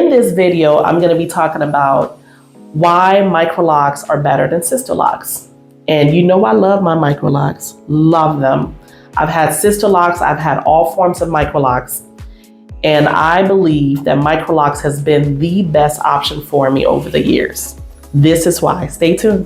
In this video, I'm going to be talking about why Microlocs are better than Sisterlocks. And you know I love my Microlocs, love them. I've had Sisterlocks, I've had all forms of Microlocs, and I believe that Microlocs has been the best option for me over the years. This is why. Stay tuned.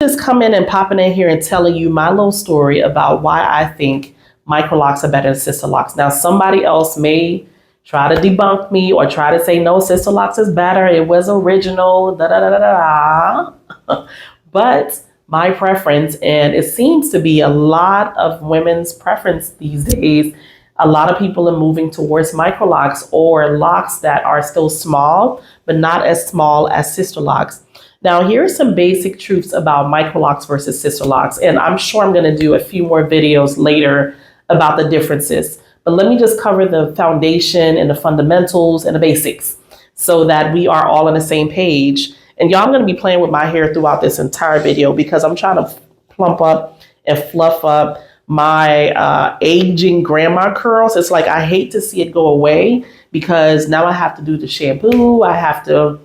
Just coming and popping in here and telling you my little story about why I think Microlocs are better than Sisterlocks. Now, somebody else may try to debunk me or try to say, no, Sisterlocks is better. It was original, da da da da da. But my preference, and it seems to be a lot of women's preference these days, a lot of people are moving towards Microlocs or locks that are still small, but not as small as Sisterlocks. Now, here are some basic truths about Microlocs versus Sisterlocks, and I'm sure I'm going to do a few more videos later about the differences. But let me just cover the foundation and the fundamentals and the basics so that we are all on the same page. And y'all, I'm going to be playing with my hair throughout this entire video because I'm trying to plump up and fluff up my aging grandma curls. It's like I hate to see it go away because now I have to do the shampoo. I have to,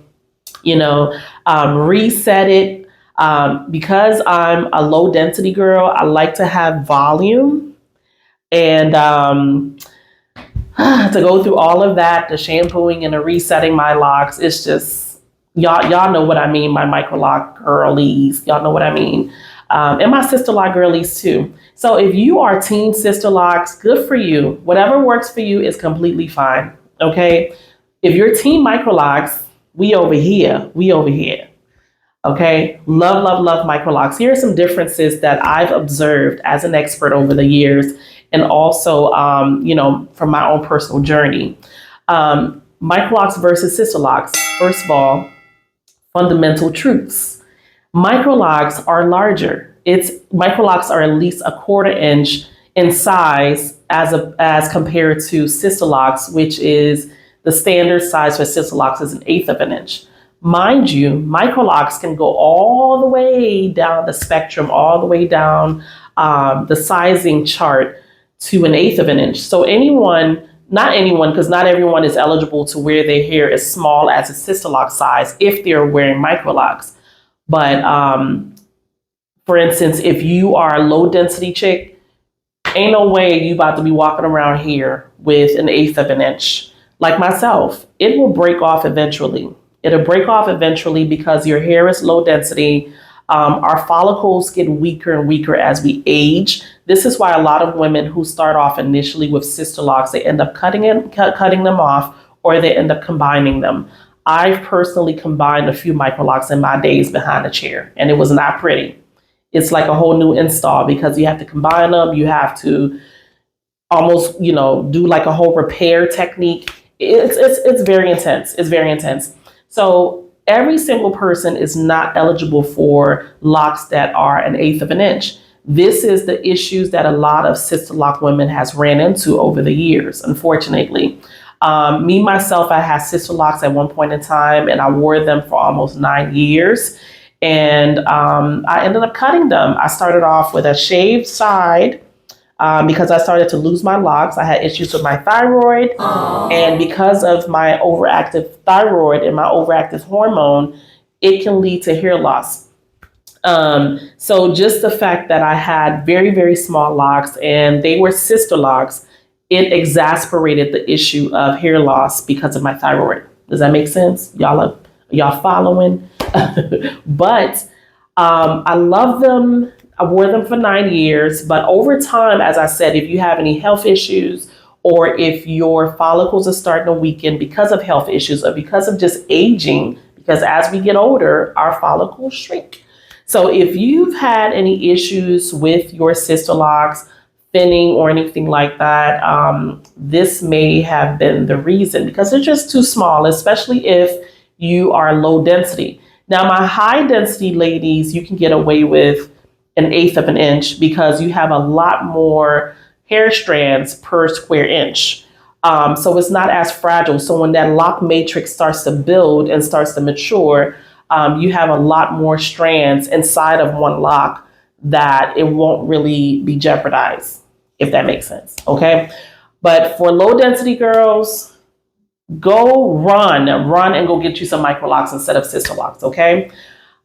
reset it. Because I'm a low density girl, I like to have volume. And to go through all of that, the shampooing and the resetting my locks, it's just, y'all know what I mean, my Microloc girlies. Y'all know what I mean. And my Sisterlock girlies too. So if you are Team Sisterlocks, good for you. Whatever works for you is completely fine, okay? If you're Team Microlocs, we over here. Okay, love Microlocs. Here are some differences that I've observed as an expert over the years, and also, from my own personal journey. Microlocs versus Sisterlocks. First of all, fundamental truths. Microlocs are larger. Microlocs are at least 1/4 inch in size as compared to Sisterlocks, which is the standard size for Sisterlocks is 1/8 of an inch. Mind you, Microlocs can go all the way down the spectrum, all the way down the sizing chart to 1/8 of an inch. So not anyone, because not everyone is eligible to wear their hair as small as a Sisterlock size if they're wearing Microlocs. But for instance, if you are a low density chick, ain't no way you about to be walking around here with 1/8 of an inch. Like myself, it will break off eventually. It'll break off eventually because your hair is low density. Our follicles get weaker and weaker as we age. This is why a lot of women who start off initially with Sisterlocks, they end up cutting them off, or they end up combining them. I've personally combined a few Microlocs in my days behind a chair, and it was not pretty. It's like a whole new install because you have to combine them. You have to almost, do like a whole repair technique. It's very intense. It's very intense. So every single person is not eligible for locks that are 1/8 of an inch. This is the issues that a lot of Sisterlock women has ran into over the years, unfortunately. Me, myself, I had Sisterlocks at one point in time, and I wore them for almost 9 years. And I ended up cutting them. I started off with a shaved side because I started to lose my locks. I had issues with my thyroid. And because of my overactive thyroid and my overactive hormone, it can lead to hair loss. So just the fact that I had very, very small locks and they were Sisterlocks, it exasperated the issue of hair loss because of my thyroid. Does that make sense? Y'all following? But I love them. I wore them for 9 years, but over time, as I said, if you have any health issues or if your follicles are starting to weaken because of health issues or because of just aging, because as we get older, our follicles shrink. So if you've had any issues with your Sisterlocks, thinning or anything like that, this may have been the reason because they're just too small, especially if you are low density. Now, my high density ladies, you can get away with 1/8 of an inch because you have a lot more hair strands per square inch. So it's not as fragile. So when that lock matrix starts to build and starts to mature, you have a lot more strands inside of one lock that it won't really be jeopardized, if that makes sense. Okay. But for low density girls, go run and go get you some Microlocs instead of Sisterlocks, okay?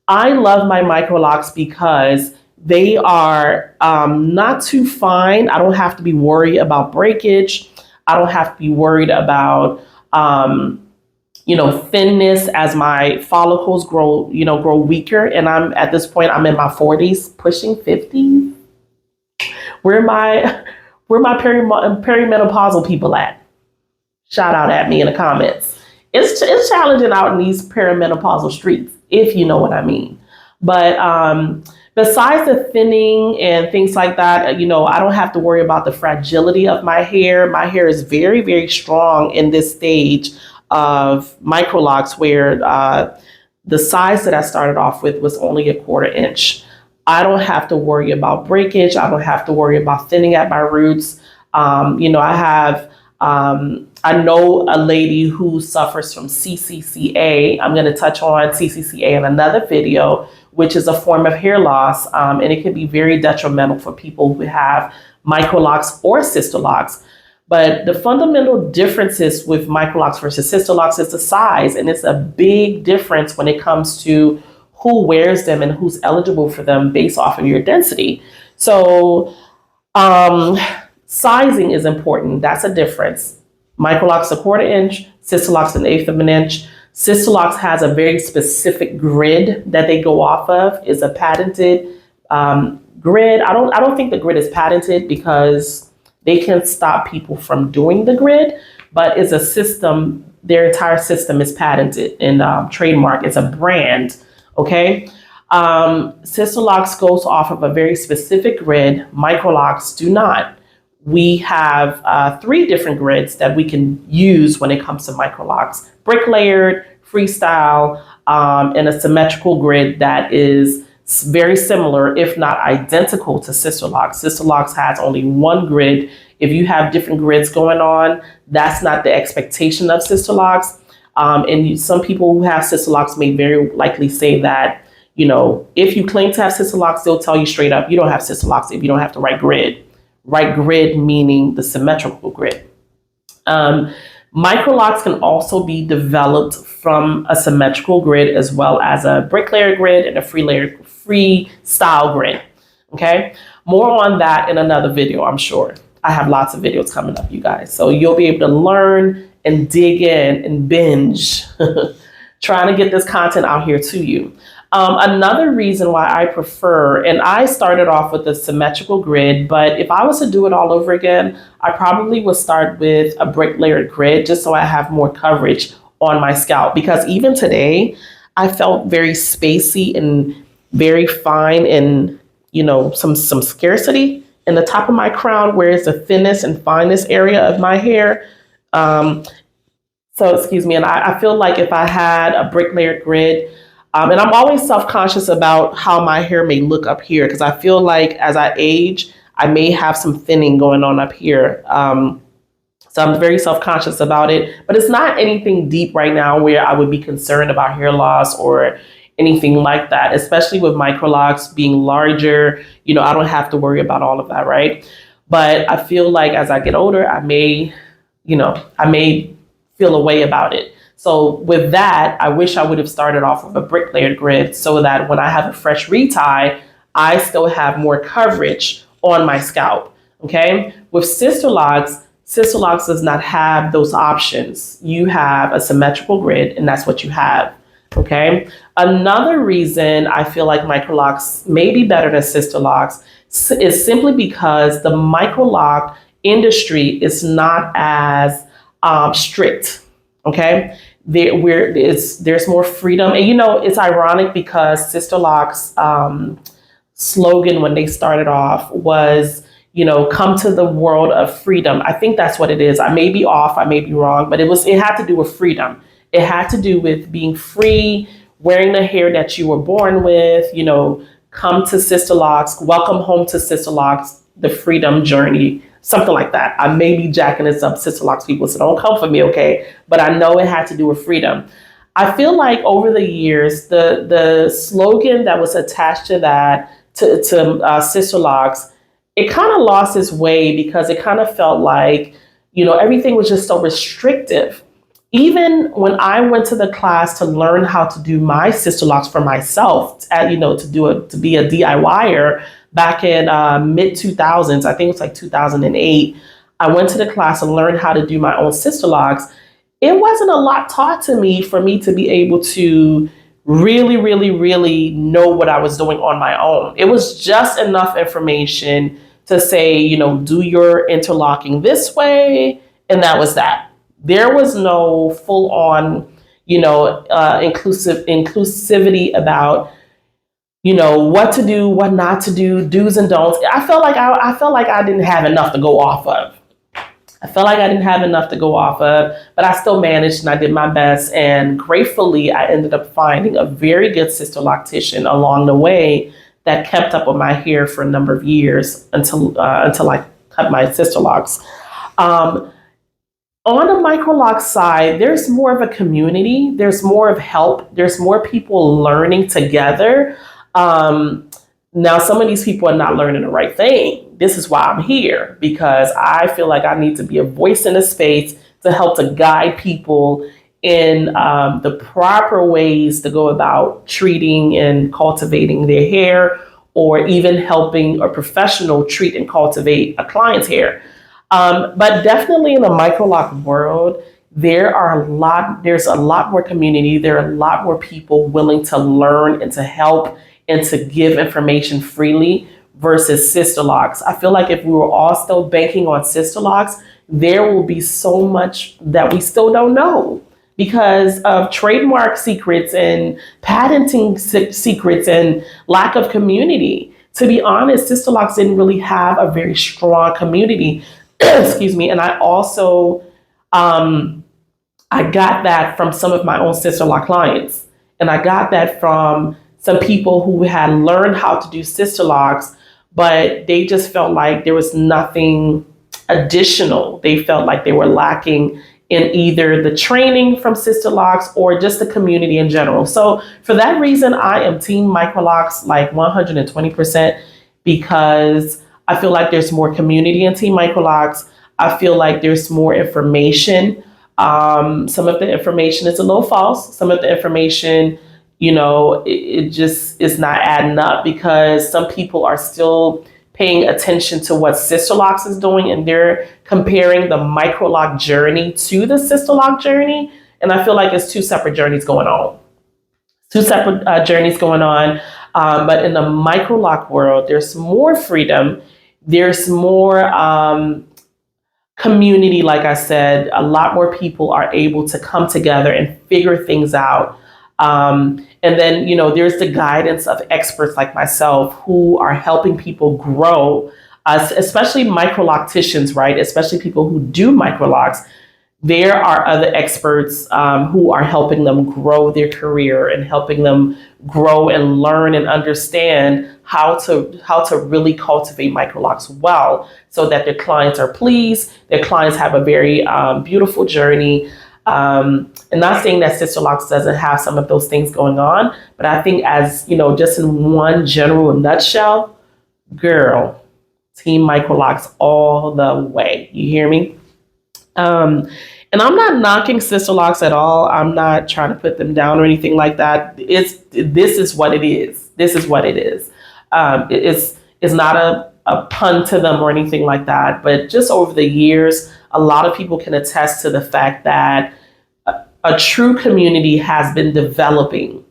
I love my Microlocs because they are not too fine. I don't have to be worried about breakage. I don't have to be worried about thinness as my follicles grow weaker. And I'm at this point, I'm in my 40s, pushing 50s. Where my perimenopausal people at? Shout out at me in the comments. It's challenging out in these perimenopausal streets, if you know what I mean. But besides the thinning and things like that, I don't have to worry about the fragility of my hair. My hair is very, very strong in this stage of Microlocs, where the size that I started off with was only a 1/4 inch. I don't have to worry about breakage. I don't have to worry about thinning at my roots. I have, I know a lady who suffers from CCCA. I'm going to touch on CCCA in another video, which is a form of hair loss. And it can be very detrimental for people who have Microlocs or Sisterlocks. But the fundamental differences with Microlocs versus Sisterlocks is the size. And it's a big difference when it comes to who wears them and who's eligible for them based off of your density. So sizing is important. That's a difference. Microlocs a 1/4 inch, Sisterlocks an 1/8 of an inch. Sisterlocks has a very specific grid that they go off of. It's a patented grid. I don't think the grid is patented because they can stop people from doing the grid, but it's a system. Their entire system is patented and trademarked. It's a brand. Okay. Sisterlocks goes off of a very specific grid. Microlocs do not. We have 3 different grids that we can use when it comes to Microlocs: brick layered, freestyle, and a symmetrical grid that is very similar, if not identical, to Sisterlocks. Sisterlocks has only one grid. If you have different grids going on, that's not the expectation of Sisterlocks. Some people who have Sisterlocks may very likely say that, if you claim to have Sisterlocks, they'll tell you straight up, you don't have Sisterlocks if you don't have the right grid. Right grid meaning the symmetrical grid. Microlocs can also be developed from a symmetrical grid as well as a brick layer grid and a freestyle grid. Okay, more on that in another video, I'm sure. I have lots of videos coming up, you guys, so you'll be able to learn and dig in and binge trying to get this content out here to you. Another reason why I prefer, and I started off with a symmetrical grid, but if I was to do it all over again, I probably would start with a brick layered grid just so I have more coverage on my scalp. Because even today, I felt very spacey and very fine and, some scarcity in the top of my crown, where it's the thinnest and finest area of my hair. So excuse me, and I feel like if I had a brick layered grid, and I'm always self-conscious about how my hair may look up here, because I feel like as I age, I may have some thinning going on up here. So I'm very self-conscious about it, but it's not anything deep right now where I would be concerned about hair loss or anything like that, especially with Microlocs being larger. I don't have to worry about all of that, right? But I feel like as I get older, I may feel a way about it. So with that, I wish I would have started off with a brick layered grid so that when I have a fresh retie, I still have more coverage on my scalp. Okay. With Sisterlocks does not have those options. You have a symmetrical grid and that's what you have. Okay. Another reason I feel like Microlocs may be better than Sisterlocks is simply because the Microloc industry is not as strict. Okay. There's more freedom. And it's ironic because Sisterlocks slogan when they started off was, come to the world of freedom. I think that's what it is. I may be off, I may be wrong, but it had to do with freedom. It had to do with being free, wearing the hair that you were born with, come to Sisterlocks, welcome home to Sisterlocks, the freedom journey. Something like that. I may be jacking this up, Sisterlocks people, so don't come for me, okay? But I know it had to do with freedom. I feel like over the years, the slogan that was attached to that, to Sisterlocks, it kind of lost its way because it kind of felt like, everything was just so restrictive. Even when I went to the class to learn how to do my Sisterlocks for myself, to be a DIYer back in mid 2000s, I think it was like 2008. I went to the class and learned how to do my own Sisterlocks. It wasn't a lot taught to me for me to be able to really, really, really know what I was doing on my own. It was just enough information to say, do your interlocking this way, and that was that. There was no full on, inclusivity about, what to do, what not to do, do's and don'ts. I felt like I didn't have enough to go off of. But I still managed and I did my best. And gratefully, I ended up finding a very good sister loctician along the way that kept up with my hair for a number of years until I cut my sister locks. On the Microlocs side, there's more of a community. There's more of help. There's more people learning together. Now, some of these people are not learning the right thing. This is why I'm here, because I feel like I need to be a voice in the space to help to guide people in the proper ways to go about treating and cultivating their hair, or even helping a professional treat and cultivate a client's hair. But definitely in the Microloc world, there's a lot more community. There are a lot more people willing to learn and to help and to give information freely versus Sisterlocks. I feel like if we were all still banking on Sisterlocks, there will be so much that we still don't know because of trademark secrets and patenting secrets and lack of community. To be honest, Sisterlocks didn't really have a very strong community. Excuse me. And I also, I got that from some of my own Sisterlock clients. And I got that from some people who had learned how to do Sisterlocks, but they just felt like there was nothing additional. They felt like they were lacking in either the training from Sisterlocks or just the community in general. So for that reason, I am Team Microlocs like 120%, because I feel like there's more community in Team Microlocs. I feel like there's more information. Some of the information is a little false. Some of the information, it just is not adding up, because some people are still paying attention to what Sisterlocks is doing, and they're comparing the Microloc journey to the Sisterlock journey. And I feel like it's two separate journeys going on. But in the Microloc world, there's more freedom. There's more community. Like I said, a lot more people are able to come together and figure things out. And then, there's the guidance of experts like myself who are helping people grow, especially microlocticians, right? Especially people who do microlocs. There are other experts who are helping them grow their career and helping them grow and learn and understand how to really cultivate microlocs well, so that their clients are pleased, their clients have a very beautiful journey. And not saying that Sisterlocks doesn't have some of those things going on, but I think as, just in one general nutshell, girl, Team Microlocs all the way. You hear me? And I'm not knocking Sisterlocks at all. I'm not trying to put them down or anything like that. This is what it is. This is what it is. It's not a pun to them or anything like that. But just over the years, a lot of people can attest to the fact that a true community has been developing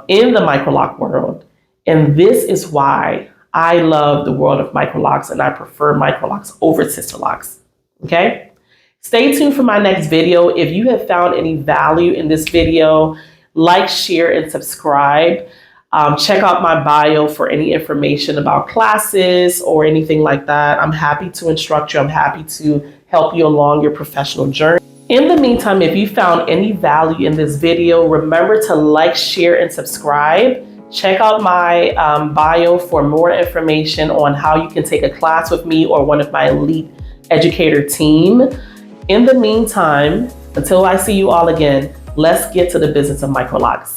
in the Microloc world. And this is why I love the world of Microlocs, and I prefer Microlocs over Sisterlocks. Okay? Stay tuned for my next video. If you have found any value in this video, like, share, and subscribe. Check out my bio for any information about classes or anything like that. I'm happy to instruct you. I'm happy to help you along your professional journey. In the meantime, if you found any value in this video, remember to like, share, and subscribe. Check out my bio for more information on how you can take a class with me or one of my elite educator team. In the meantime, until I see you all again, let's get to the business of Microlocs.